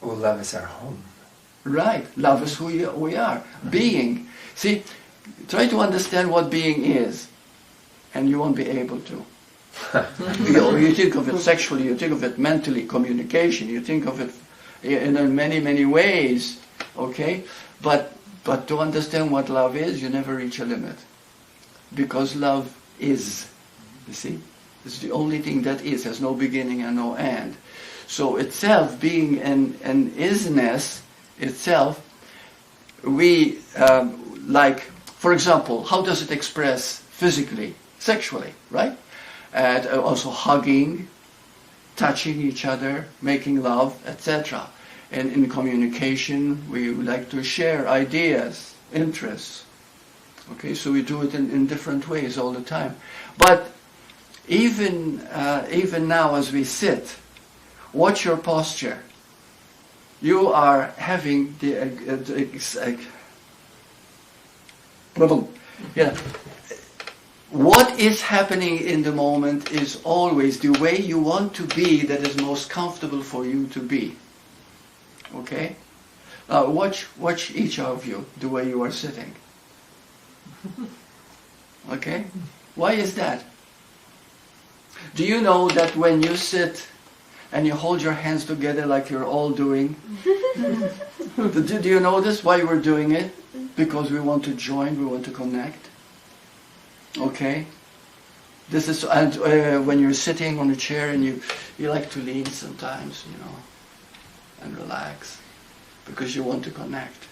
Well, love is our home. Right. Love is who we are. Being. See, try to understand what being is, and you won't be able to. You think of it sexually, you think of it mentally, communication, you think of it in many, many ways, okay? But to understand what love is, you never reach a limit. Because love is, you see? It's the only thing that is, has no beginning and no end. So itself, being an isness, itself, we, like, for example, how does it express physically, sexually, right? And also hugging, touching each other, making love, etc. And in communication, we like to share ideas, interests. Okay, so we do it in different ways all the time. But even now as we sit, watch your posture. You are having what is happening in the moment is always the way you want to be that is most comfortable for you to be. Okay? Now watch each of you the way you are sitting. Okay? Why is that? Do you know that when you sit and you hold your hands together like you're all doing, do you notice why we're doing it? Because we want to join, we want to connect. Okay? This is, and when you're sitting on a chair and you like to lean sometimes, you know, and relax, because you want to connect.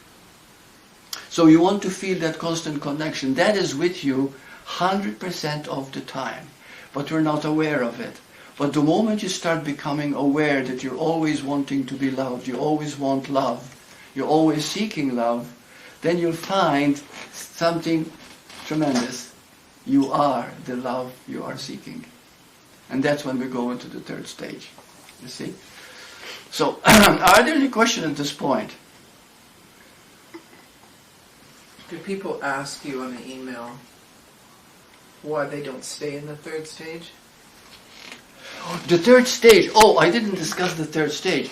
So you want to feel that constant connection. That is with you 100% of the time, but we're not aware of it. But the moment you start becoming aware that you're always wanting to be loved, you always want love, you're always seeking love, then you'll find something tremendous. You are the love you are seeking. And that's when we go into the third stage. You see? So, are there any questions at this point? Do people ask you on the email why they don't stay in the third stage? The third stage. Oh, I didn't discuss the third stage.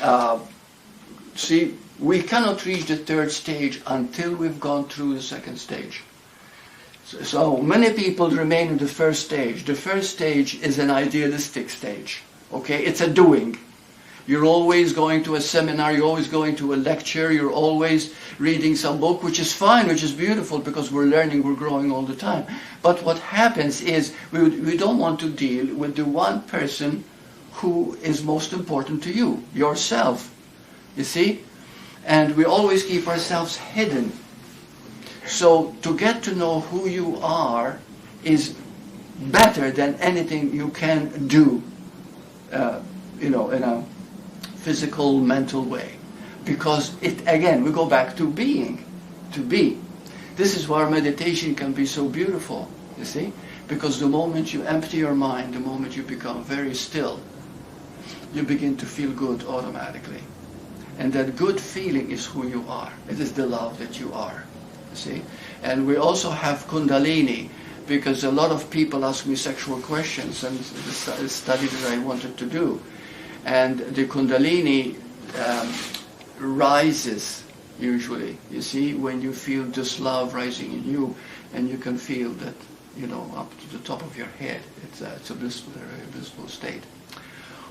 See, we cannot reach the third stage until we've gone through the second stage. So many people remain in the first stage. The first stage is an idealistic stage. Okay, it's a doing. You're always going to a seminar, you're always going to a lecture, you're always reading some book, which is fine, which is beautiful, because we're learning, we're growing all the time. But what happens is we don't want to deal with the one person who is most important to you, yourself. You see? And we always keep ourselves hidden. So to get to know who you are is better than anything you can do, in a physical, mental way. Because we go back to being, to be. This is why meditation can be so beautiful, you see? Because the moment you empty your mind, the moment you become very still, you begin to feel good automatically. And that good feeling is who you are. It is the love that you are, you see? And we also have Kundalini, because a lot of people ask me sexual questions, and the study that I wanted to do. And the Kundalini rises, usually, you see, when you feel this love rising in you, and you can feel that, up to the top of your head. It's a blissful state.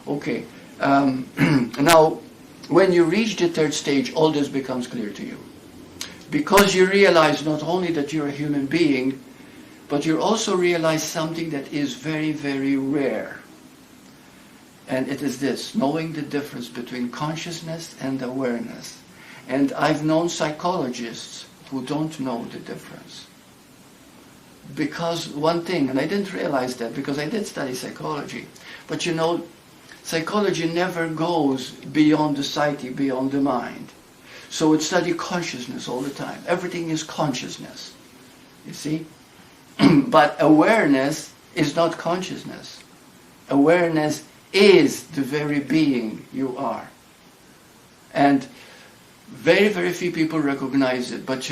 Okay. Now, when you reach the third stage, all this becomes clear to you. Because you realize not only that you're a human being, but you also realize something that is very, very rare. And it is this, knowing the difference between consciousness and awareness. And I've known psychologists who don't know the difference. Because one thing, and I didn't realize that because I did study psychology, but psychology never goes beyond the psyche, beyond the mind. So it studies consciousness all the time. Everything is consciousness, you see? But awareness is not consciousness. Awareness is the very being you are. And very, very few people recognize it. But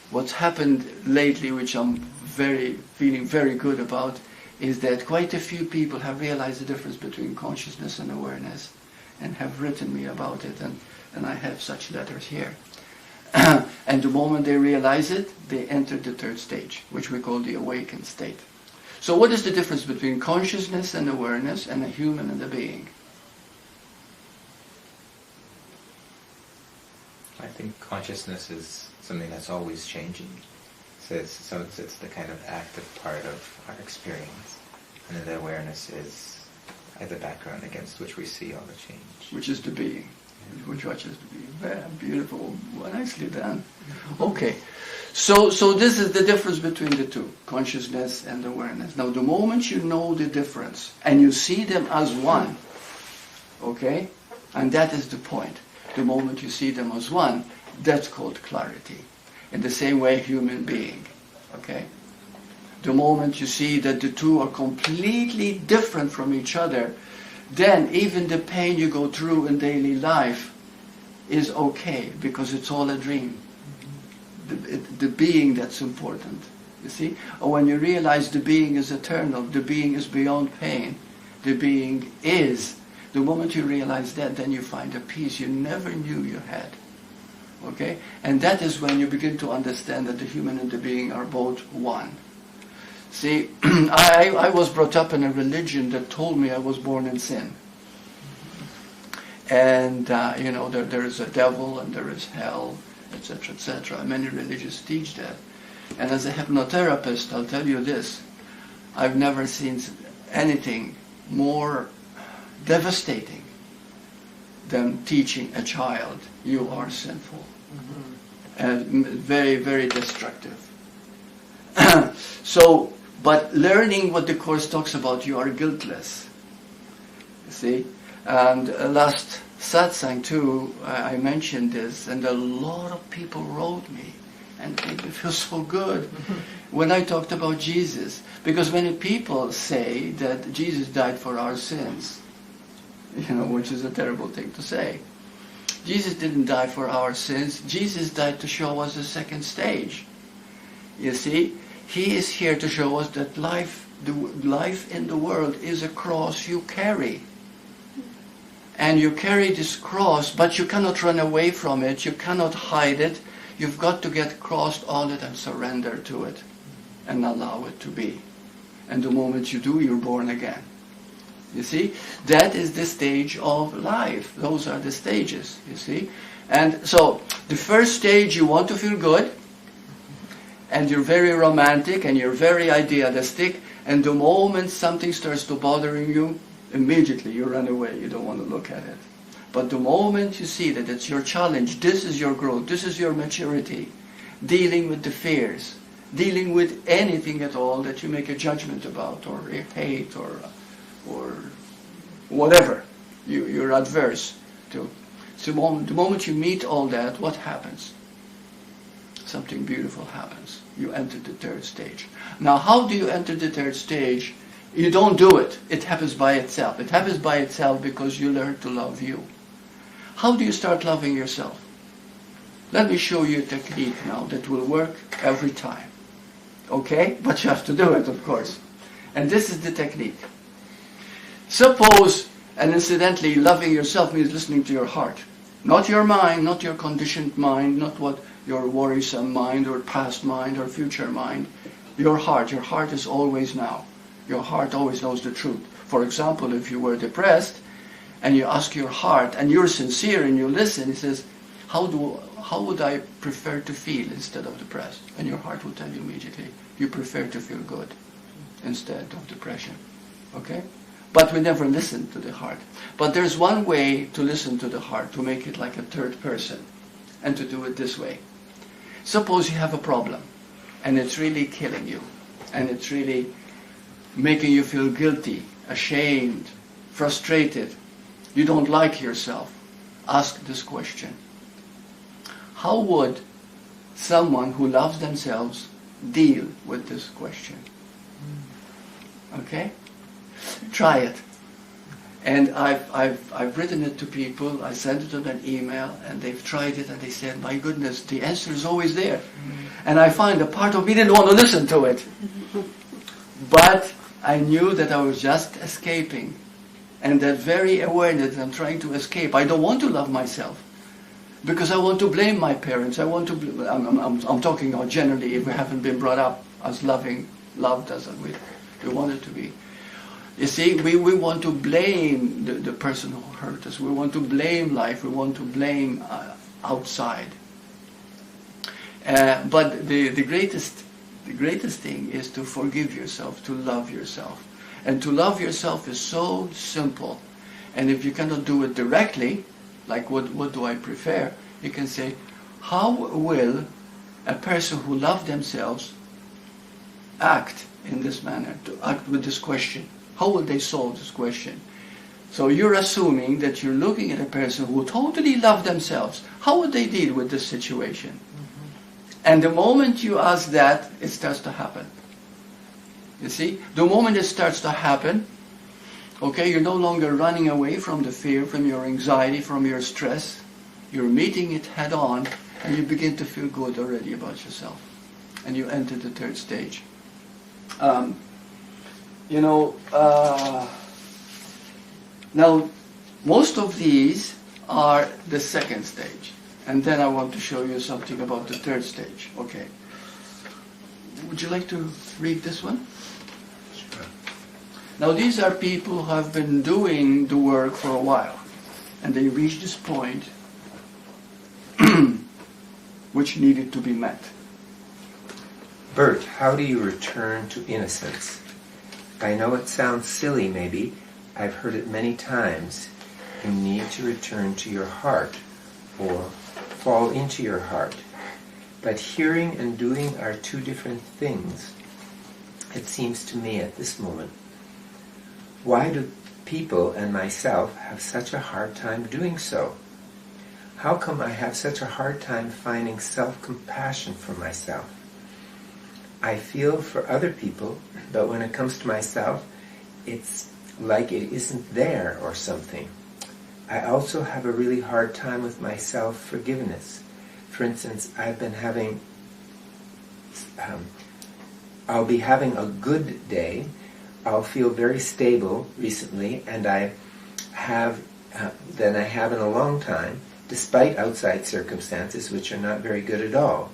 what's happened lately, which I'm feeling very good about, is that quite a few people have realized the difference between consciousness and awareness. and have written me about it, and I have such letters here. And the moment they realize it, they enter the third stage, which we call the awakened state. So what is the difference between consciousness and awareness and a human and a being? I think consciousness is something that's always changing. So it's the kind of active part of our experience. And then the awareness is the background against which we see all the change. Which is the being. Which watches the being. Very beautiful, nicely done. Okay, so this is the difference between the two, consciousness and awareness. Now the moment you know the difference and you see them as one, okay, and that is the point. The moment you see them as one, that's called clarity. In the same way, human being, okay? The moment you see that the two are completely different from each other, then even the pain you go through in daily life is okay, because it's all a dream. The being that's important, you see? Or when you realize the being is eternal, the being is beyond pain, the being is, the moment you realize that, then you find a peace you never knew you had. Okay? And that is when you begin to understand that the human and the being are both one. See, I was brought up in a religion that told me I was born in sin. And, there is a devil and there is hell, etc., etc. Many religions teach that. And as a hypnotherapist, I'll tell you this. I've never seen anything more devastating than teaching a child, you are sinful. And very, very destructive. But learning what the Course talks about, you are guiltless. You see? And last satsang too, I mentioned this, and a lot of people wrote me and made me feel so good when I talked about Jesus. Because many people say that Jesus died for our sins, which is a terrible thing to say. Jesus didn't die for our sins. Jesus died to show us the second stage. You see, He is here to show us that life in the world is a cross you carry. And you carry this cross, but you cannot run away from it. You cannot hide it. You've got to get crossed on it and surrender to it and allow it to be. And the moment you do, you're born again. You see? That is the stage of life. Those are the stages, you see? And so, the first stage, you want to feel good, and you're very romantic, and you're very idealistic, and the moment something starts to bothering you, immediately you run away, you don't want to look at it. But the moment you see that it's your challenge, this is your growth, this is your maturity, dealing with the fears, dealing with anything at all that you make a judgment about, or hate, or whatever you're adverse to. So the moment you meet all that, what happens? Something beautiful happens. You enter the third stage. Now, how do you enter the third stage? You don't do it. It happens by itself. It happens by itself because you learn to love you. How do you start loving yourself? Let me show you a technique now that will work every time. Okay? But you have to do it, of course. And this is the technique. Suppose, and incidentally, loving yourself means listening to your heart. Not your mind, not your conditioned mind, not what your worrisome mind or past mind or future mind. Your heart. Your heart is always now. Your heart always knows the truth. For example, if you were depressed and you ask your heart and you're sincere and you listen, it says, how would I prefer to feel instead of depressed? And your heart will tell you immediately, you prefer to feel good instead of depression. Okay? But we never listen to the heart. But there's one way to listen to the heart, to make it like a third person, and to do it this way. Suppose you have a problem, and it's really killing you, and it's really making you feel guilty, ashamed, frustrated. You don't like yourself. Ask this question. How would someone who loves themselves deal with this question? Okay? Try it. And I've written it to people, I sent it on an email, and they've tried it, and they said, my goodness, the answer is always there. And I find a part of me didn't want to listen to it. But I knew that I was just escaping And that very awareness that I'm trying to escape. I don't want to love myself because I want to blame my parents. I'm talking about generally if we haven't been brought up as loved as we wanted to be. You see, we want to blame the person who hurt us. We want to blame life. We want to blame outside. But the greatest thing is to forgive yourself, to love yourself. And to love yourself is so simple. And if you cannot do it directly, like what do I prefer, you can say, how will a person who loves themselves act in this manner, to act with this question? How will they solve this question? So you're assuming that you're looking at a person who totally loves themselves. How would they deal with this situation? Mm-hmm. And the moment you ask that, it starts to happen. You see? The moment it starts to happen, okay, you're no longer running away from the fear, from your anxiety, from your stress. You're meeting it head on, and you begin to feel good already about yourself. And you enter the third stage. Now, most of these are the second stage. And then I want to show you something about the third stage. Okay. Would you like to read this one? Sure. Now, these are people who have been doing the work for a while. And they reach this point which needed to be met. Burt, how do you return to innocence? I know it sounds silly, maybe. I've heard it many times. You need to return to your heart, or fall into your heart. But hearing and doing are two different things, it seems to me at this moment. Why do people and myself have such a hard time doing so? How come I have such a hard time finding self-compassion for myself? I feel for other people, but when it comes to myself, it's like it isn't there or something. I also have a really hard time with my self-forgiveness. For instance, I'll be having a good day. I'll feel very stable recently, and I have than I have in a long time, despite outside circumstances which are not very good at all.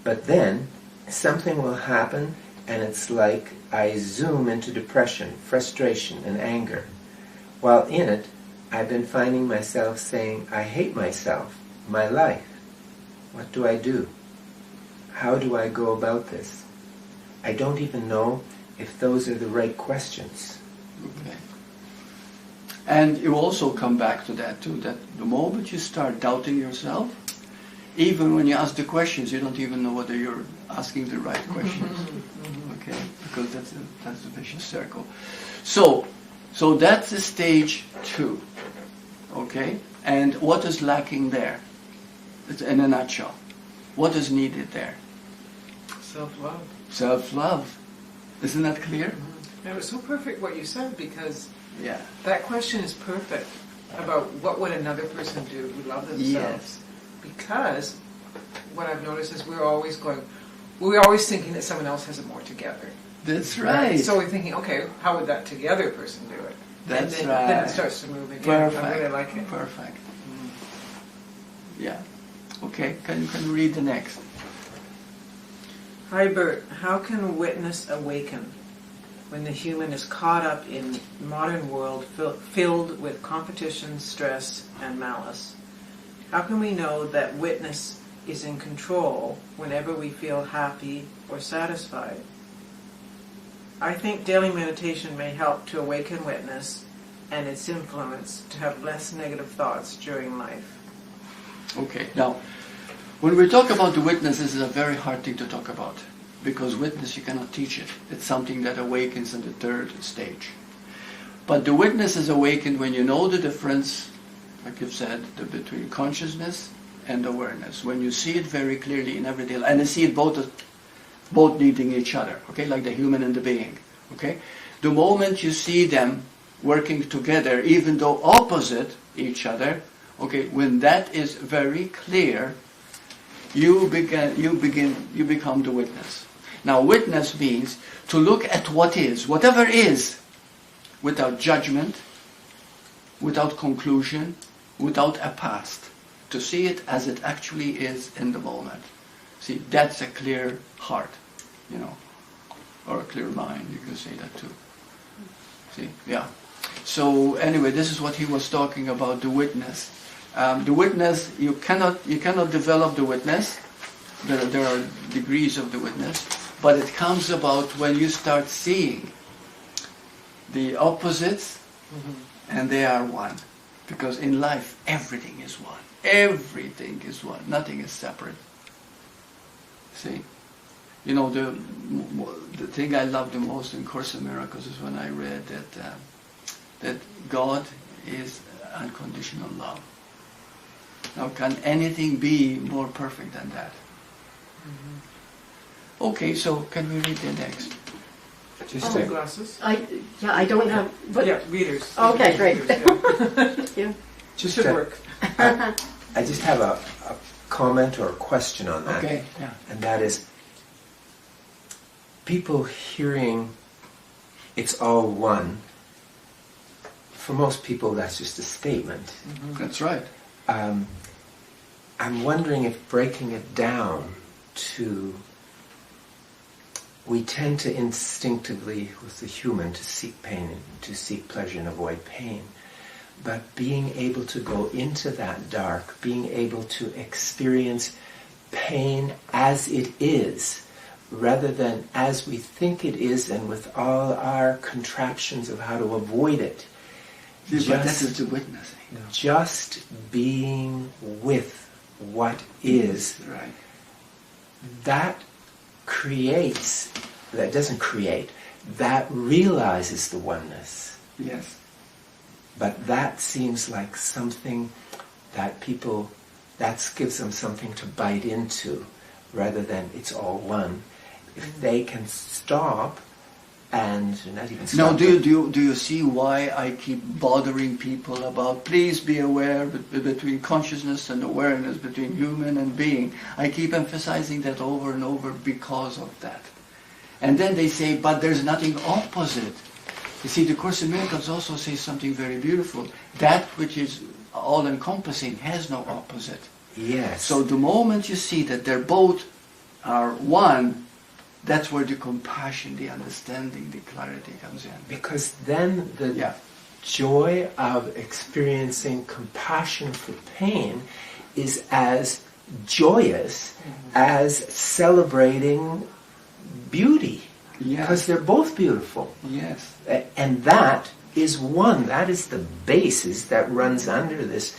But then something will happen, and it's like I zoom into depression, frustration, and anger. While in it, I've been finding myself saying, I hate myself, my life. What do I do? How do I go about this? I don't even know if those are the right questions. Okay. And you also come back to that too, that the moment you start doubting yourself, even when you ask the questions, you don't even know whether you're asking the right questions. Okay? Because that's the vicious circle. So that's the stage 2. Okay? And what is lacking there? It's in a nutshell. What is needed there? Self-love. Self-love. Isn't that clear? Mm-hmm. It was so perfect what you said, because yeah, that question is perfect about what would another person do who love themselves. Yes. Because what I've noticed is we're always thinking that someone else has it more together. That's right. So we're thinking, okay, how would that together person do it? That's and right. Then it starts to move again. Perfect. I really like it. Perfect. Yeah. Okay, can you read the next? Hi Burt, how can witness awaken when the human is caught up in modern world filled with competition, stress, and malice? How can we know that witness is in control whenever we feel happy or satisfied? I think daily meditation may help to awaken witness and its influence to have less negative thoughts during life. Okay, now, when we talk about the witness, this is a very hard thing to talk about, because witness, you cannot teach it. It's something that awakens in the third stage. But the witness is awakened when you know the difference, like you've said, between consciousness and awareness. When you see it very clearly in everyday life, and you see it both needing each other, okay, like the human and the being, okay? The moment you see them working together, even though opposite each other, okay, when that is very clear, you become the witness. Now, witness means to look at what is, whatever is, without judgment, without conclusion, without a past. To see it as it actually is in the moment. See, that's a clear heart, you know, or a clear mind, you can say that too. See, yeah. So anyway, this is what he was talking about, the witness. The witness, you cannot develop the witness. There are degrees of the witness, but it comes about when you start seeing the opposites, and they are one. Because in life, everything is one. Everything is one. Nothing is separate. See? You know, the thing I love the most in Course in Miracles is when I read that God is unconditional love. Now, can anything be more perfect than that? Okay, so can we read the next? Just Oh, glasses. I don't have. But, Yeah, readers. Okay, great. Readers, yeah. yeah. just Should a- work. I just have a comment or a question on that. Okay, yeah. And that is, people hearing it's all one, for most people that's just a statement. That's right. I'm wondering if breaking it down to, we tend to instinctively, with the human, to seek pain, and to seek pleasure and avoid pain. But being able to go into that dark, being able to experience pain as it is, rather than as we think it is, and with all our contraptions of how to avoid it. See, but that is the witnessing. Just being with what is, Right. that creates, that doesn't create, that realizes the oneness. Yes. But that seems like something that people, that gives them something to bite into, rather than it's all one. If they can stop, and not even stop. Now, do you see why I keep bothering people about, please be aware between consciousness and awareness, between human and being? I keep emphasizing that over and over because of that. And then they say, but there's nothing opposite. You see, the Course in Miracles also says something very beautiful. That which is all-encompassing has no opposite. Yes. So the moment you see that they're both are one, that's where the compassion, the understanding, the clarity comes in. Because then the Yeah. joy of experiencing compassion for pain is as joyous as celebrating beauty. Yes. Because they're both beautiful. Yes. And that is one. That is the basis that runs under this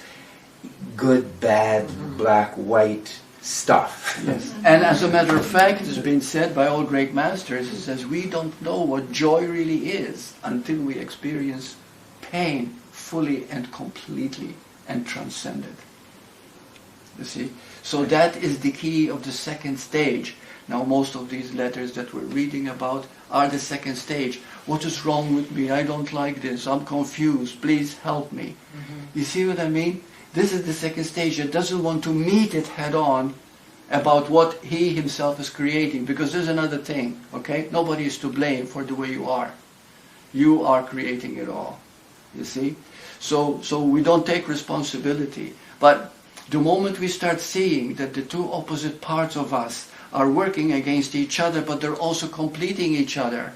good, bad, black, white stuff. Yes. And as a matter of fact, it's been said by all great masters, it says we don't know what joy really is until we experience pain fully and completely and transcend it. You see? So that is the key of the second stage. Now most of these letters that we're reading about are the second stage. What is wrong with me? I don't like this. I'm confused. Please help me. You see what I mean? This is the second stage. It doesn't want to meet it head on about what he himself is creating. Because there's another thing, okay? Nobody is to blame for the way you are. You are creating it all. You see? So we don't take responsibility. But the moment we start seeing that the two opposite parts of us are working against each other, but they're also completing each other.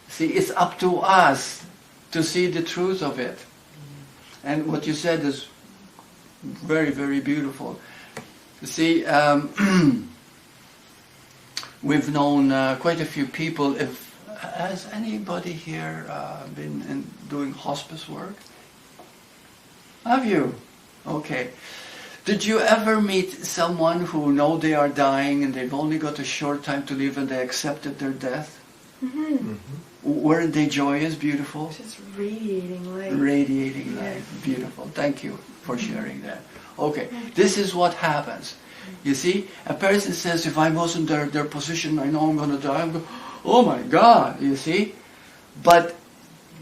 See, it's up to us to see the truth of it. And what you said is very, very beautiful. You see, we've known quite a few people. Has anybody here been doing hospice work? Have you? Okay. Did you ever meet someone who know they are dying and they've only got a short time to live and they accepted their death? Weren't they joyous, beautiful? Just radiating light. Radiating light, beautiful. Thank you for sharing that. Okay, this is what happens. You see, a person says, if I wasn't their position, I know I'm going to die. I'm going, oh my God, you see? But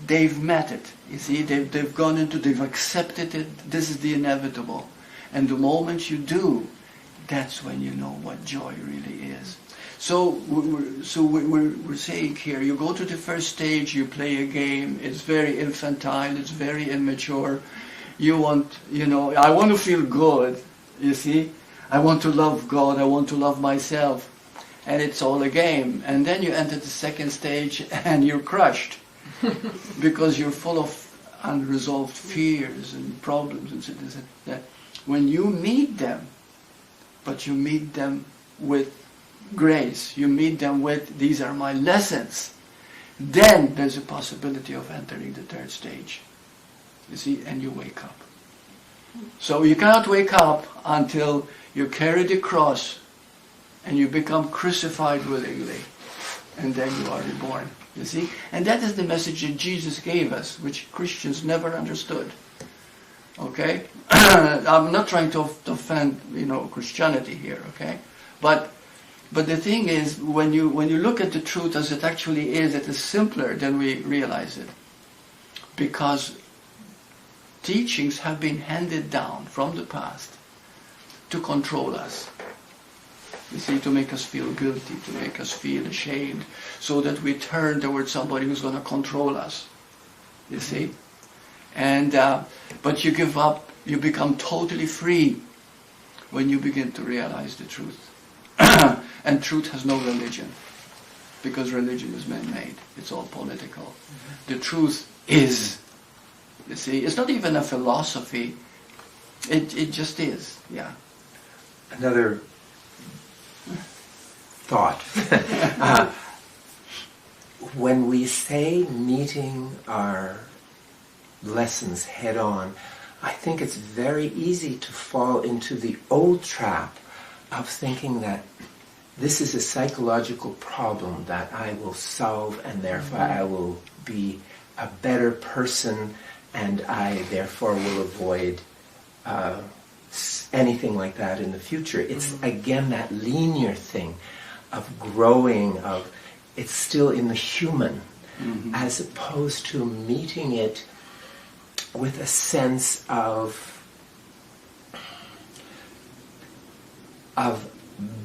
they've met it. You see, they've gone into, they've accepted it. This is the inevitable. And the moment you do, that's when you know what joy really is. So we're saying here, you go to the first stage, you play a game, it's very infantile, it's very immature. You want, I want to feel good, you see? I want to love God, I want to love myself. And it's all a game. And then you enter the second stage and you're crushed. Because you're full of unresolved fears and problems and so that. When you meet them, but you meet them with grace, you meet them with, these are my lessons, then there's a possibility of entering the third stage. You see, and you wake up. So you cannot wake up until you carry the cross and you become crucified willingly. And then you are reborn. You see? And that is the message that Jesus gave us, which Christians never understood. Okay? I'm not trying to offend, Christianity here, okay? But the thing is, when you look at the truth as it actually is, it is simpler than we realize it. Because teachings have been handed down from the past to control us. You see, to make us feel guilty, to make us feel ashamed, so that we turn towards somebody who's going to control us. You see? And but you give up, you become totally free when you begin to realize the truth. And truth has no religion, because religion is man-made. It's all political. Mm-hmm. The truth is, you see, it's not even a philosophy. It just is, yeah. Another thought. When we say meeting our lessons head on, I think it's very easy to fall into the old trap of thinking that this is a psychological problem that I will solve, and therefore I will be a better person, and I therefore will avoid anything like that in the future. It's again that linear thing of growing, of it's still in the human, as opposed to meeting it with a sense of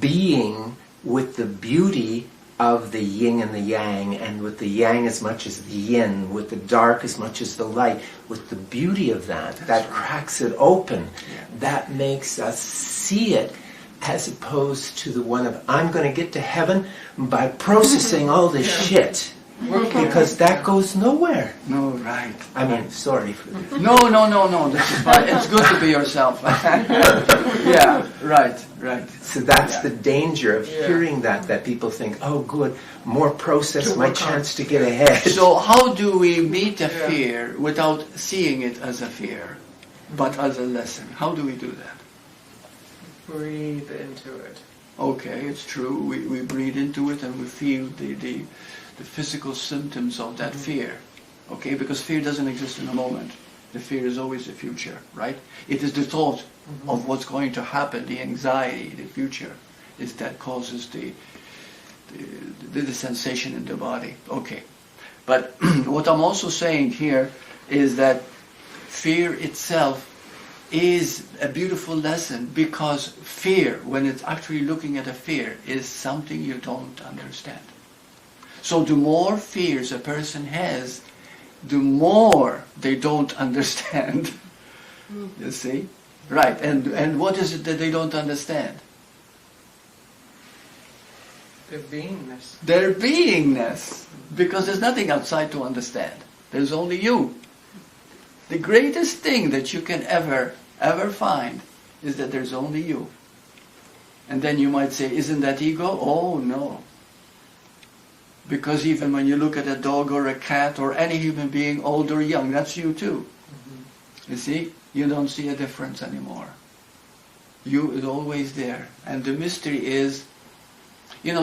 being with the beauty of the yin and the yang, and with the yang as much as the yin, with the dark as much as the light, with the beauty of that cracks it open. Yeah. That makes us see it, as opposed to the one of, I'm going to get to heaven by processing all this shit. Because that goes nowhere. No, right. I mean, sorry for this. No. This is fine. It's good to be yourself. Yeah, right. So that's the danger of hearing that people think, oh, good, more process, my chance to get ahead. So how do we meet a fear without seeing it as a fear, but as a lesson? How do we do that? Breathe into it. Okay, it's true. We breathe into it and we feel the physical symptoms of that fear. Okay, because fear doesn't exist in a moment. The fear is always the future, right? It is the thought of what's going to happen, the anxiety, the future, is that causes the sensation in the body. Okay. But what I'm also saying here is that fear itself is a beautiful lesson, because fear, when it's actually looking at a fear, is something you don't understand. So the more fears a person has, the more they don't understand. You see? Right. And what is it that they don't understand? Their beingness. Their beingness. Because there's nothing outside to understand. There's only you. The greatest thing that you can ever find is that there's only you. And then you might say, isn't that ego? Oh, no. Because even when you look at a dog or a cat or any human being, old or young, that's you too. You see? You don't see a difference anymore. You is always there. And the mystery is,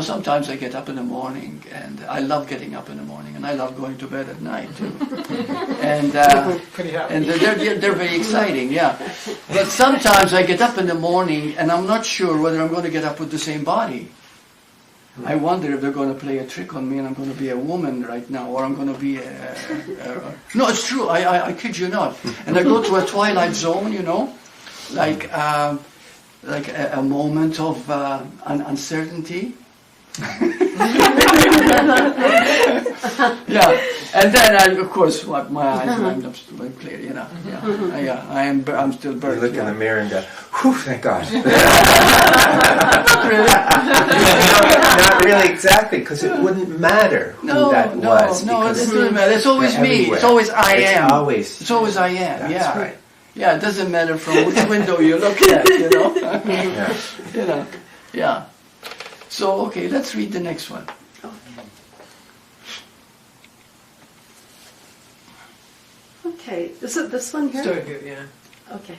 sometimes I get up in the morning, and I love getting up in the morning, and I love going to bed at night too. And they're very exciting, yeah. But sometimes I get up in the morning, and I'm not sure whether I'm going to get up with the same body. I wonder if they're going to play a trick on me and I'm going to be a woman right now, or I'm going to be No, it's true, I kid you not. And I go to a twilight zone, like like a moment of uncertainty. Yeah, and then of course wipe my eyes and I'm absolutely clear, you know. Yeah, I'm still You Burt. look in the mirror and go, whew, thank God. Not really exactly, because it wouldn't matter who that was. No, it because doesn't matter. It's always they're me. everywhere. It's always I am. It's always I am. That's right. Yeah, it doesn't matter from which window you look at, you know. Yeah. You know. Yeah. So okay, let's read the next one. Okay, is it this one here? Start here, yeah. Okay.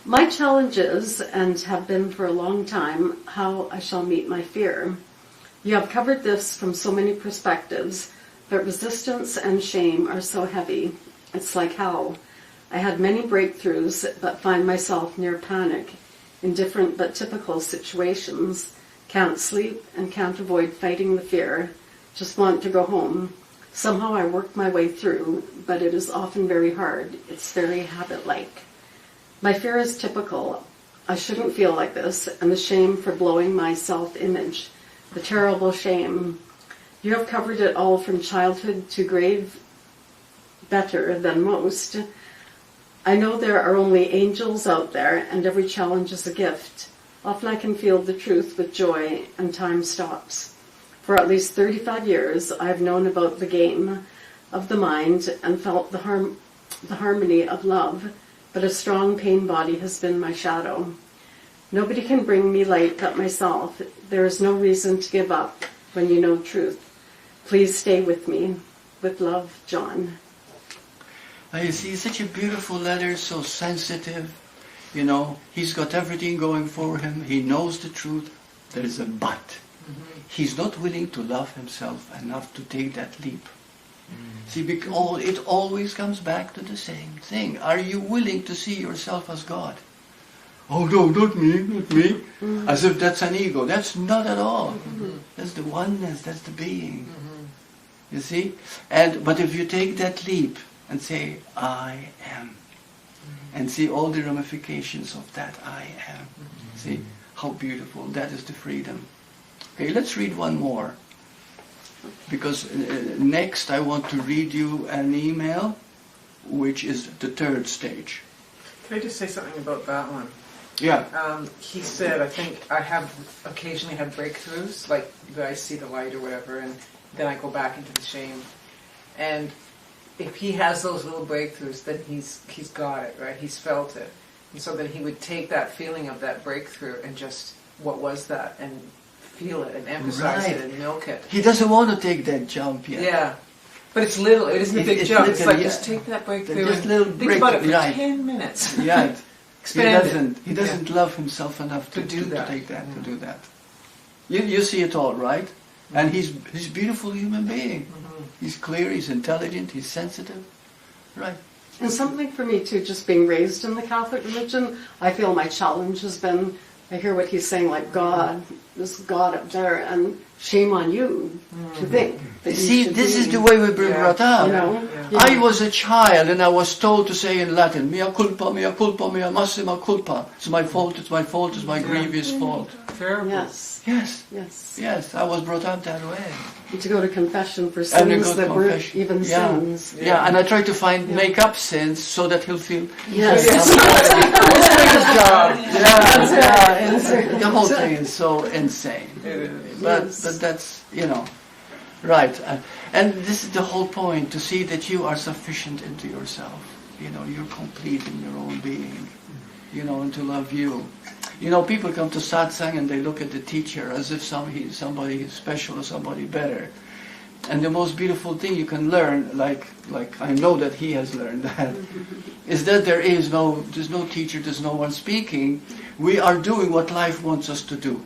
My challenge is, and have been for a long time, how I shall meet my fear. You have covered this from so many perspectives, but resistance and shame are so heavy. It's like hell. I had many breakthroughs, but find myself near panic in different but typical situations. Can't sleep and can't avoid fighting the fear. Just want to go home. Somehow I work my way through, but it is often very hard. It's very habit-like. My fear is typical. I shouldn't feel like this, and the shame for blowing my self-image. The terrible shame. You have covered it all from childhood to grave better than most. I know there are only angels out there, and every challenge is a gift. Often I can feel the truth with joy, and time stops. For at least 35 years, I have known about the game of the mind and felt the harmony of love, but a strong pain body has been my shadow. Nobody can bring me light but myself. There is no reason to give up when you know truth. Please stay with me. With love, John. You see, such a beautiful letter, so sensitive. You know, he's got everything going for him. He knows the truth. There is a but. He's not willing to love himself enough to take that leap. See, because it always comes back to the same thing. Are you willing to see yourself as God? Oh no, not me. As if that's an ego. That's not at all. That's the oneness, that's the being. You see? But if you take that leap and say, I am, and see all the ramifications of that I am. See how beautiful. That is the freedom. Okay, let's read one more. Because next I want to read you an email, which is the third stage. Can I just say something about that one? Yeah. He said, I think I have occasionally had breakthroughs, like that I see the light or whatever, and then I go back into the shame. And if he has those little breakthroughs, then he's got it, right? He's felt it. And so that he would take that feeling of that breakthrough and just, what was that? And feel it and emphasize it and milk it. He doesn't want to take that jump yet. Yeah. But it's little, it isn't a big jump. It's like, just take that breakthrough just and little think about it for right. 10 minutes. Yeah. Expand he doesn't love himself enough to do that. To take that, to do that. You see it all, right? And he's a beautiful human being. He's clear, he's intelligent, he's sensitive. Right. And something for me too, just being raised in the Catholic religion, I feel my challenge has been, I hear what he's saying, like God, this God up there, and shame on you to think that you See, should this be, is the way we've been brought up. you know. I was a child and I was told to say in Latin, mea culpa, mea massima culpa. It's my fault, it's my fault, it's my grievous fault. Terrible. Yes, Yes, yes. yes, I was brought up that way. And to go to confession for And to sins go that to weren't confession. even Yeah. sins. Yeah, and I try to make up sins so that he'll feel... Yes. Yeah, the whole thing is so insane. But that's, right. And this is the whole point, to see that you are sufficient into yourself. You're complete in your own being, and to love you. People come to satsang and they look at the teacher as if somebody special or somebody better. And the most beautiful thing you can learn, like I know that he has learned that, is that there's no teacher, there's no one speaking. We are doing what life wants us to do.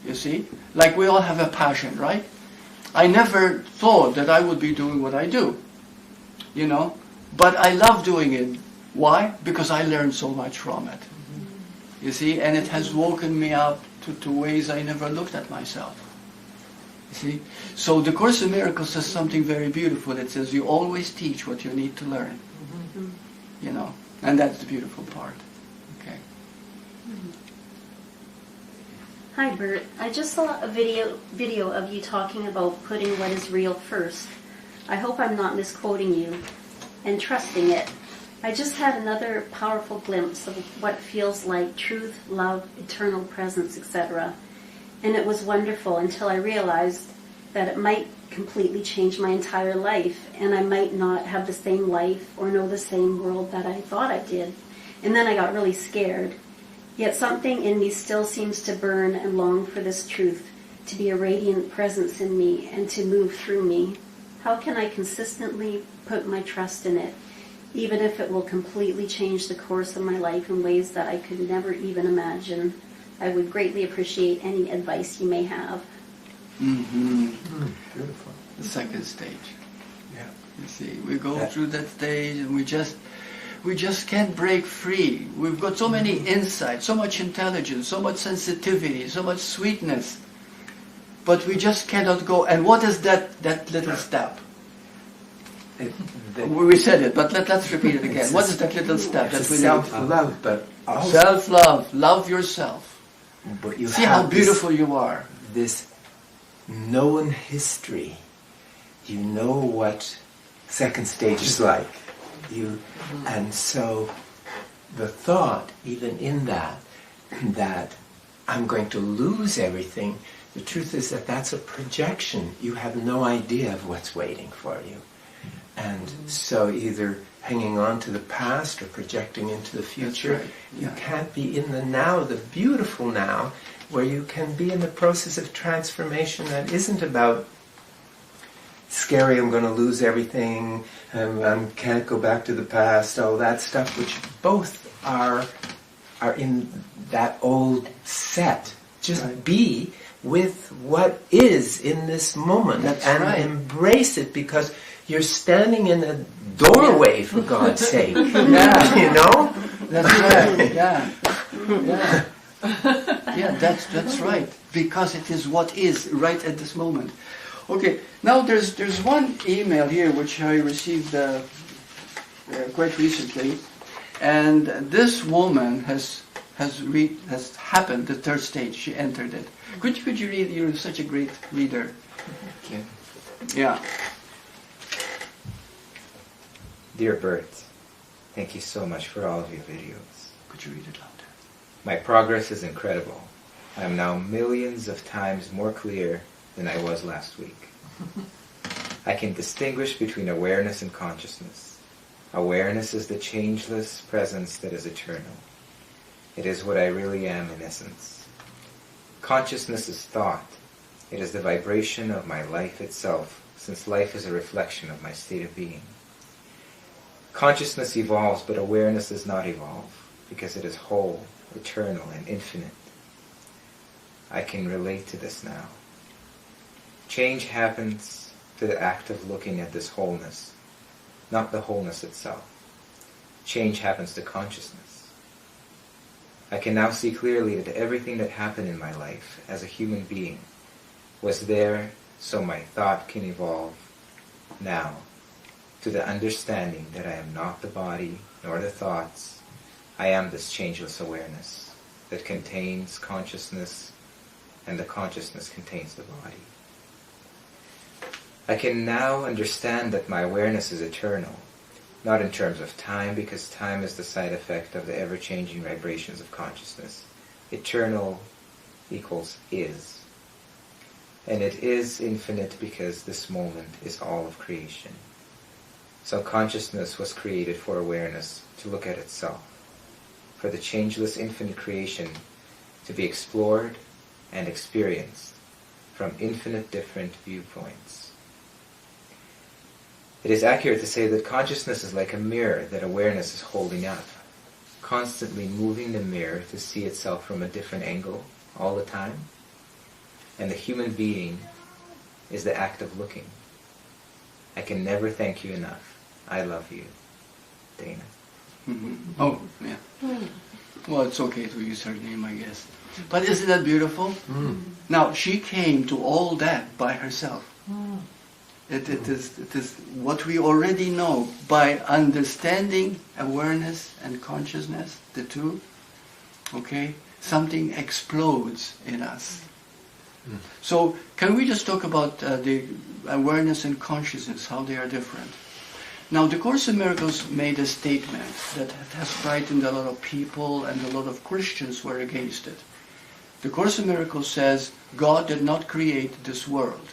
You see? Like we all have a passion, right? I never thought that I would be doing what I do. But I love doing it. Why? Because I learned so much from it. You see? And it has woken me up to ways I never looked at myself. See? So the Course in Miracles says something very beautiful. It says you always teach what you need to learn. And that's the beautiful part. Okay. Hi, Bert. I just saw a video of you talking about putting what is real first. I hope I'm not misquoting you, and trusting it. I just had another powerful glimpse of what feels like truth, love, eternal presence, etc. And it was wonderful until I realized that it might completely change my entire life, and I might not have the same life or know the same world that I thought I did. And then I got really scared. Yet something in me still seems to burn and long for this truth, to be a radiant presence in me and to move through me. How can I consistently put my trust in it, even if it will completely change the course of my life in ways that I could never even imagine? I would greatly appreciate any advice you may have. Beautiful. The second stage. Yeah. You see, we go through that stage and we just can't break free. We've got so many insights, so much intelligence, so much sensitivity, so much sweetness. But we just cannot go. And what is that little step? We said it, but let's repeat it again. What is that little step that we self-love, but also self-love. Love yourself. but you See have how beautiful you are. this known history. You know what second stage is like. And so the thought, even in that I'm going to lose everything, the truth is that that's a projection. You have no idea of what's waiting for you. And so either hanging on to the past or projecting into the future, right. you Yeah. can't be in the now, the beautiful now, where you can be in the process of transformation that isn't about scary, I'm going to lose everything, I can't go back to the past, all that stuff, which both are in that old set. Just Right. be with what is in this moment. That's and right. embrace it, because you're standing in a doorway, for God's sake. Yeah. You know? That's right. Yeah. Yeah. Yeah, that's right. Because it is what is right at this moment. Okay. Now there's one email here which I received quite recently, and this woman has happened the third stage. She entered it. Could you read? You're such a great reader. Okay. Yeah. Dear Burt, thank you so much for all of your videos. Could you read it louder? My progress is incredible. I am now millions of times more clear than I was last week. I can distinguish between awareness and consciousness. Awareness is the changeless presence that is eternal. It is what I really am in essence. Consciousness is thought. It is the vibration of my life itself, since life is a reflection of my state of being. Consciousness evolves, but awareness does not evolve, because it is whole, eternal, and infinite. I can relate to this now. Change happens to the act of looking at this wholeness, not the wholeness itself. Change happens to consciousness. I can now see clearly that everything that happened in my life as a human being was there so my thought can evolve now to the understanding that I am not the body nor the thoughts. I am this changeless awareness that contains consciousness, and the consciousness contains the body. I can now understand that my awareness is eternal, not in terms of time, because time is the side effect of the ever-changing vibrations of consciousness. Eternal equals is. And it is infinite because this moment is all of creation. So consciousness was created for awareness to look at itself, for the changeless infinite creation to be explored and experienced from infinite different viewpoints. It is accurate to say that consciousness is like a mirror that awareness is holding up, constantly moving the mirror to see itself from a different angle all the time. And the human being is the act of looking. I can never thank you enough. I love you, Dana. Mm-hmm. Oh, yeah. Well, it's okay to use her name, I guess. But isn't that beautiful? Mm. Now, she came to all that by herself. It is what we already know by understanding awareness and consciousness, the two. Okay? something explodes in us. So can we just talk about the awareness and consciousness, how they are different? Now, the Course in Miracles made a statement that has frightened a lot of people, and a lot of Christians were against it. The Course in Miracles says God did not create this world.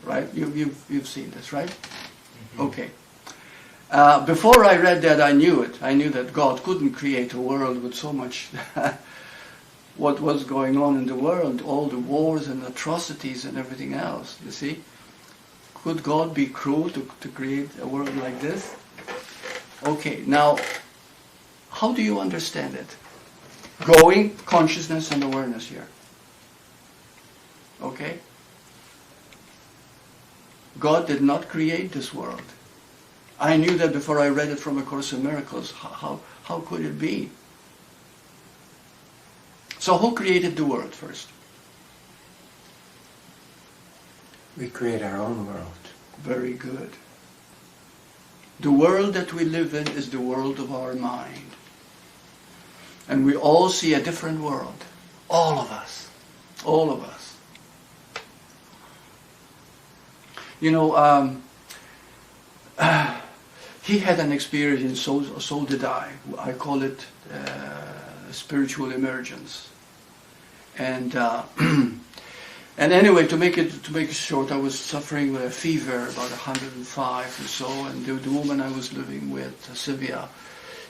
Right? You've seen this, right? Okay. Before I read that, I knew it. I knew that God couldn't create a world with so much what was going on in the world, all the wars and atrocities and everything else, you see? Could God be cruel to create a world like this? Okay, now, how do you understand it? Growing consciousness and awareness here. Okay? God did not create this world. I knew that before I read it from A Course in Miracles. How could it be? So who created the world first? We create our own world. Very good. The world that we live in is the world of our mind. And we all see a different world. All of us. All of us. You know, he had an experience, so did I. I call it spiritual emergence. And and anyway, to make it short, I was suffering with a fever, about 105 or so, and the woman I was living with, Sylvia,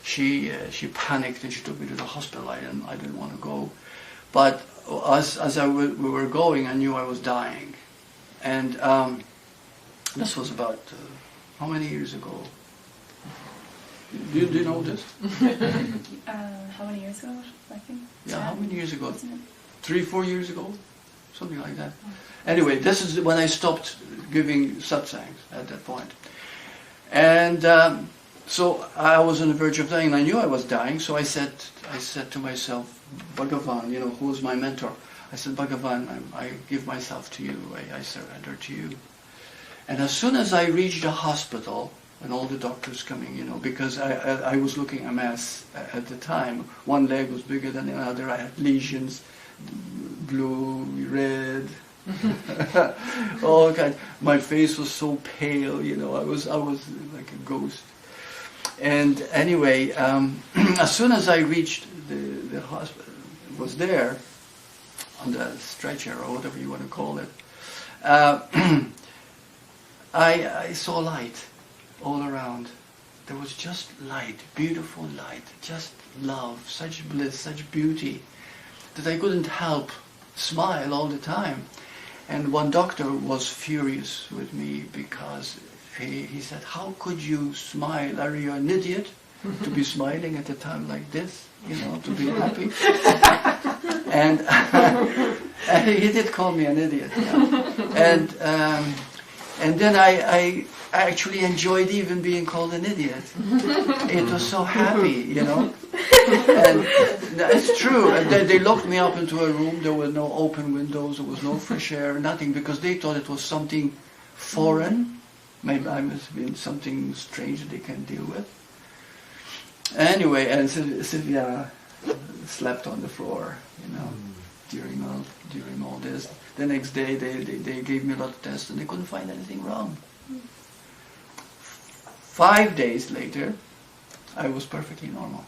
she panicked and she took me to the hospital. I didn't want to go, but as we were going, I knew I was dying, and this was about how many years ago? Do you know this? How many years ago? I think. Yeah, how many years ago? Wasn't it? 3-4 years ago, something like that. Anyway, this is when I stopped giving satsangs at that point. And so I was on the verge of dying. I knew I was dying, so I said to myself, Bhagavan, you know, who's my mentor? I said, Bhagavan, I give myself to you. I surrender to you. And as soon as I reached the hospital, and all the doctors coming, you know, because I was looking a mess at the time. One leg was bigger than the other. I had lesions, blue, red, all kinds. My face was so pale, you know. I was like a ghost. And anyway, as soon as I reached the hospital, was there on the stretcher or whatever you want to call it, I saw light all around. There was just light, beautiful light, just love, such bliss, such beauty, that I couldn't help smile all the time. And one doctor was furious with me because he said, how could you smile? Are you an idiot to be smiling at a time like this, you know, to be happy? And he did call me an idiot. Yeah. And then I actually enjoyed even being called an idiot. It was so happy, you know. And it's true. And they locked me up into a room. There were no open windows. There was no fresh air, nothing, because they thought it was something foreign. Maybe I must have been something strange that they can't deal with. Anyway, and Sylvia slept on the floor, you know, during all this. The next day they gave me a lot of tests and they couldn't find anything wrong. 5 days later, I was perfectly normal.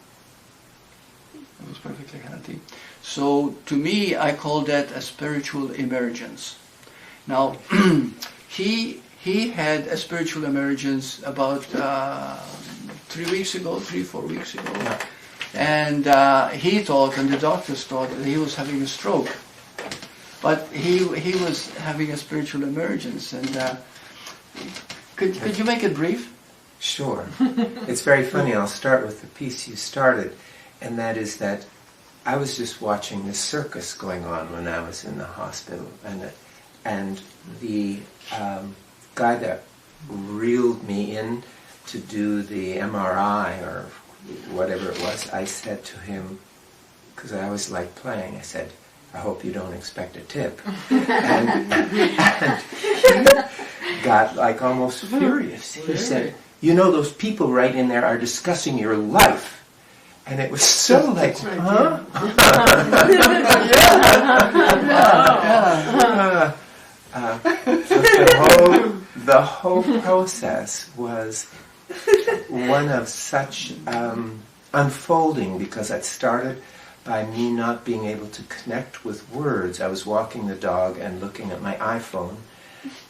I was perfectly healthy. So to me, I call that a spiritual emergence. Now, he had a spiritual emergence about 3 weeks ago, 3-4 weeks ago. And he thought, and the doctors thought, that he was having a stroke. But he was having a spiritual emergence. And could you make it brief? Sure. It's very funny. I'll start with the piece you started, and that is that I was just watching the circus going on when I was in the hospital, and the guy that reeled me in to do the MRI or whatever it was, I said to him, because I always like playing, I said, I hope you don't expect a tip. and he got like almost furious. He said, you know, those people right in there are discussing your life. And it was so like, That's right, huh? The whole process was one of such unfolding, because it started by me not being able to connect with words. I was walking the dog and looking at my iPhone,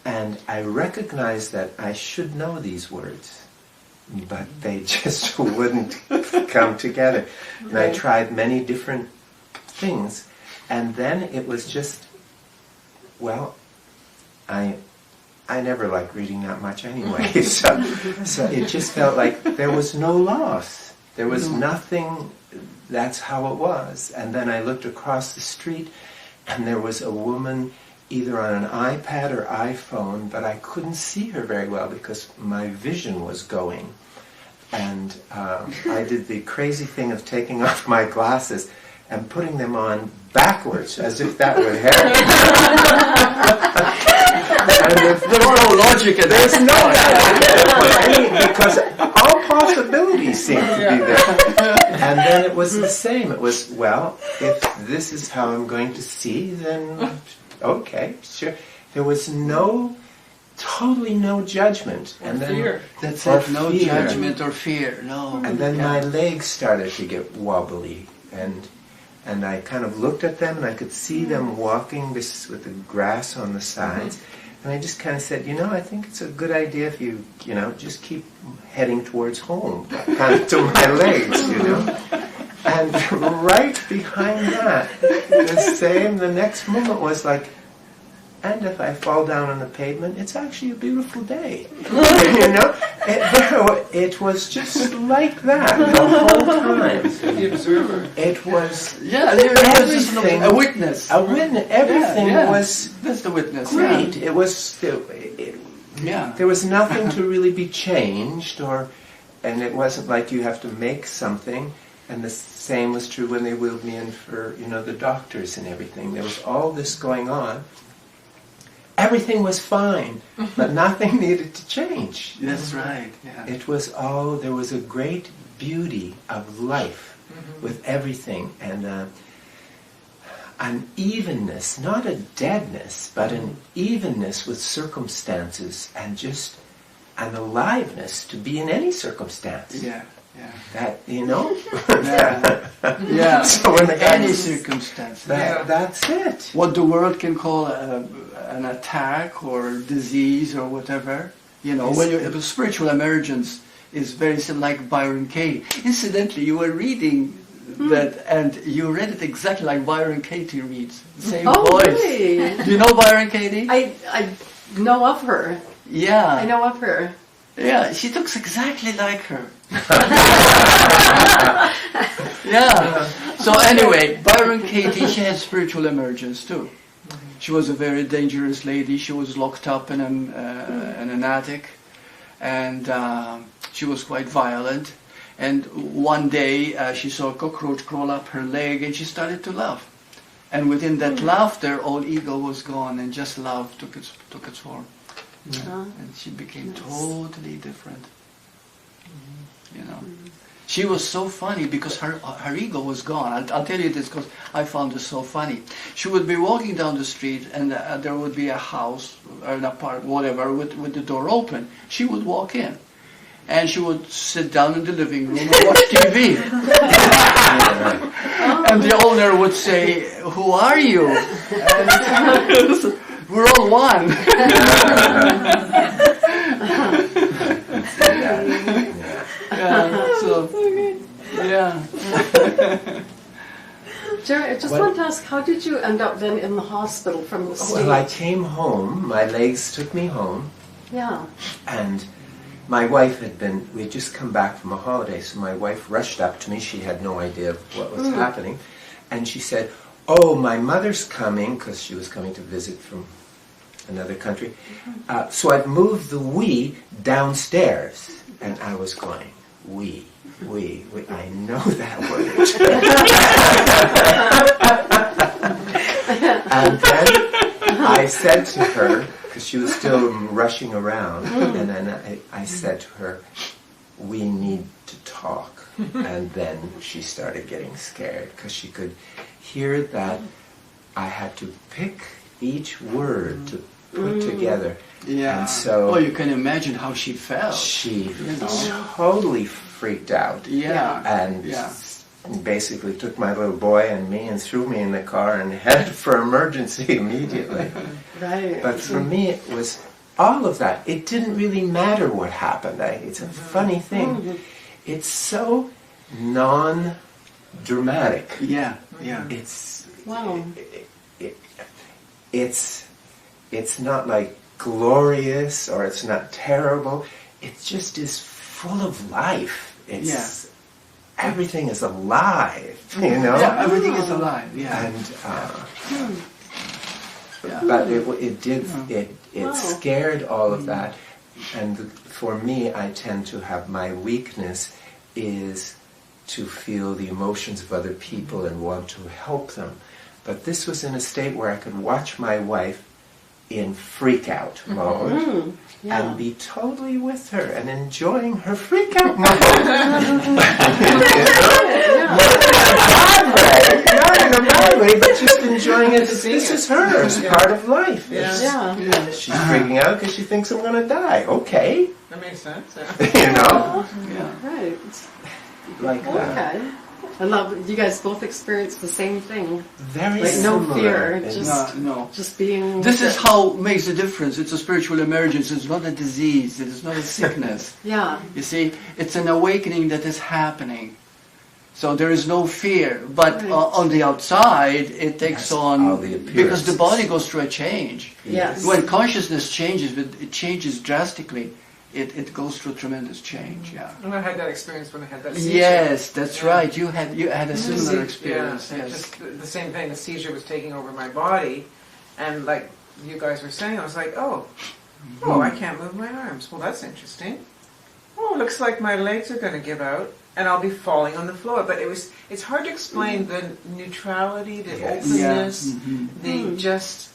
and I recognized that I should know these words, but they just wouldn't come together. And I tried many different things, and then it was just, well, I never liked reading that much anyway, so it just felt like there was no loss. There was nothing, that's how it was. And then I looked across the street, and there was a woman either on an iPad or iPhone, but I couldn't see her very well because my vision was going. And I did the crazy thing of taking off my glasses and putting them on backwards, as if that would help. And if There's no logic in there's that. no because all possibilities seem to be there. And then it was the same. It was, well, if this is how I'm going to see, then okay, sure. There was totally no judgment. And then fear. That's or it, no fear. judgment or fear, no. And then my legs started to get wobbly, and I kind of looked at them, and I could see them walking this with the grass on the sides, and I just kind of said, I think it's a good idea if you just keep heading towards home, kind of to my legs, And right behind that, the next moment was like, and if I fall down on the pavement, it's actually a beautiful day. It was just like that the whole time. The observer. It was There was just everything. a witness. A witness. Everything was That's the witness. great. Yeah. It was. There was nothing to really be changed, and it wasn't like you have to make something. And the same was true when they wheeled me in for the doctors and everything. There was all this going on. Everything was fine, but nothing needed to change. That's right, yeah. It was there was a great beauty of life with everything, and an evenness, not a deadness, but an evenness with circumstances, and just an aliveness to be in any circumstance. Yeah. That, Yeah. So when the guy Any was- circumstance. That's it. What the world can call an attack or disease or whatever, when spiritual emergence is very similar, like Byron Katie. Incidentally, you were reading that, and you read it exactly like Byron Katie reads. Same voice. Really? Do you know Byron Katie? I know of her. Yeah. I know of her. Yeah, she looks exactly like her. Yeah. So anyway, Byron Katie, she had spiritual emergence too. She was a very dangerous lady. She was locked up in an attic, and she was quite violent. And one day she saw a cockroach crawl up her leg, and she started to laugh. And within that laughter, all ego was gone, and just love took its form. And she became totally different. She was so funny because her ego was gone. I'll tell you this because I found it so funny. She would be walking down the street, and there would be a house or an apartment, whatever, with the door open. She would walk in, and she would sit down in the living room and watch TV. And the owner would say, "Who are you?" And we're all one. Jerry, I just wanted to ask, how did you end up then in the hospital from the stage? Well, I came home. My legs took me home. Yeah. And my wife we had just come back from a holiday, so my wife rushed up to me. She had no idea of what was happening. And she said, "Oh, my mother's coming," because she was coming to visit from another country. So I've moved the we downstairs. And I was going, we, I know that word. And then I said to her, because she was still rushing around, and then I said to her, "We need to talk." And then she started getting scared because she could hear that I had to pick each word to put together. Yeah. And so you can imagine how she felt. she totally freaked out. Yeah. And Yeah. basically took my little boy and me and threw me in the car and headed for emergency immediately. Right. But for me, it was all of that. It didn't really matter what happened. It's a funny thing. It's so non-dramatic. Yeah. Yeah. It's Wow. it's not like glorious or it's not terrible. It just is full of life. It's everything is alive, you know. Yeah, everything is alive. Yeah. And Yeah. but it Wow. scared all of that. And for me, I tend to have my weakness is to feel the emotions of other people and want to help them. But this was in a state where I could watch my wife in freak-out mode and be totally with her and enjoying her freak-out mode. Not in a bad way, but just enjoying it. This is her. It's part of life. Yeah. She's freaking out because she thinks I'm going to die. Okay. That makes sense. You know? Yeah. Right. Like that. Okay. I love it. You guys both experienced the same thing. Very Like no similar. fear, And just No. just being. This is how it makes a difference. It's a spiritual emergence. It's not a disease. It is not a sickness. Yeah. You see, it's an awakening that is happening. So there is no fear. But Right. on the outside, it takes That's on, all the because the appearances. body goes through a change. Yes. When consciousness changes, it changes drastically. It goes through tremendous change. Yeah. And I had that experience when I had that seizure. Yes, that's Yeah. right. You had a similar experience. Yeah, Yes. just the same thing. The seizure was taking over my body, and like you guys were saying, I was like, oh, I can't move my arms. Well, that's interesting. Oh, looks like my legs are going to give out, and I'll be falling on the floor. But it's hard to explain the neutrality, the Yes. openness, Yeah. the just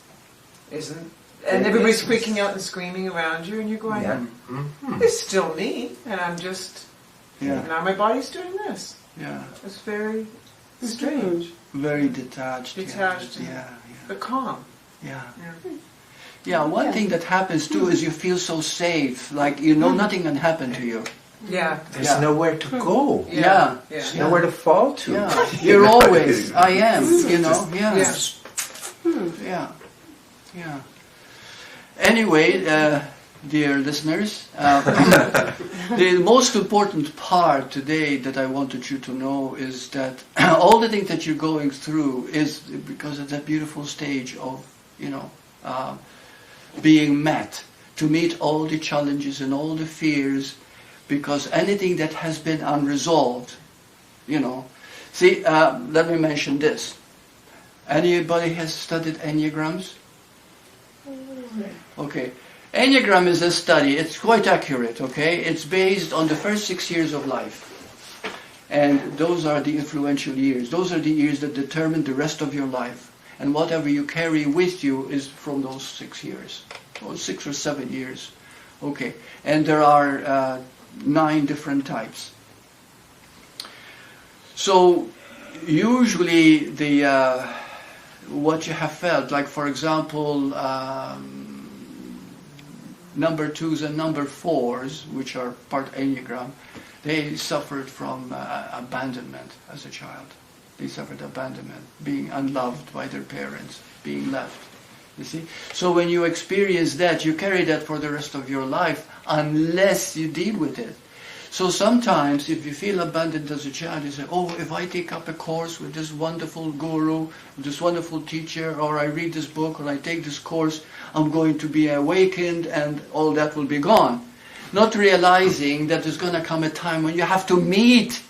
isn't. And everybody's freaking out and screaming around you, and you're going, Yeah. it's still me, and I'm just, Yeah. now my body's doing this. Yeah. It's very strange, Very detached. Detached. Yeah. but calm. Yeah. Yeah. Yeah. One thing that happens too is you feel so safe, like you know nothing can happen to you. Yeah. There's Yeah. nowhere to go. Yeah. There's nowhere to fall to. Yeah. You're always. I am. You know. Yeah. Yeah. Yeah. Yeah. Anyway, dear listeners, the most important part today that I wanted you to know is that all the things that you're going through is because of that beautiful stage of, being met, to meet all the challenges and all the fears, because anything that has been unresolved, See, let me mention this. Anybody has studied Enneagrams? Okay. Enneagram is a study. It's quite accurate, okay? It's based on the first 6 years of life. And those are the influential years. Those are the years that determine the rest of your life. And whatever you carry with you is from those 6 years. Or 6 or 7 years. Okay. And there are 9 different types. So, usually what you have felt, like for example, number 2s and number 4s, which are part Enneagram, they suffered from abandonment as a child. They suffered abandonment, being unloved by their parents, being left. You see? So when you experience that, you carry that for the rest of your life unless you deal with it. So sometimes if you feel abandoned as a child, you say, oh, if I take up a course with this wonderful guru, this wonderful teacher, or I read this book, or I take this course, I'm going to be awakened and all that will be gone. Not realizing that there's going to come a time when you have to meet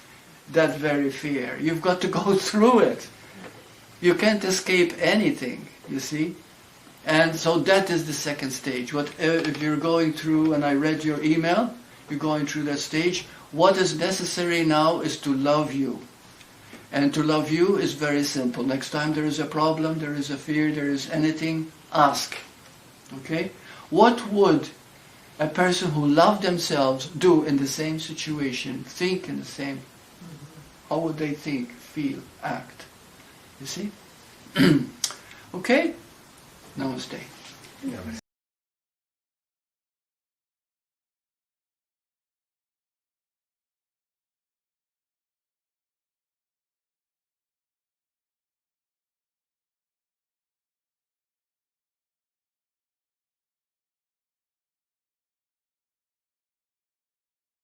that very fear. You've got to go through it. You can't escape anything, you see. And so that is the second stage. If you're going through, and I read your email, you're going through that stage, what is necessary now is to love you. And to love you is very simple. Next time there is a problem, there is a fear, there is anything, ask. Okay? What would a person who loved themselves do in the same situation, think in the same how would they think, feel, act? You see? Okay? Namaste. Namaste.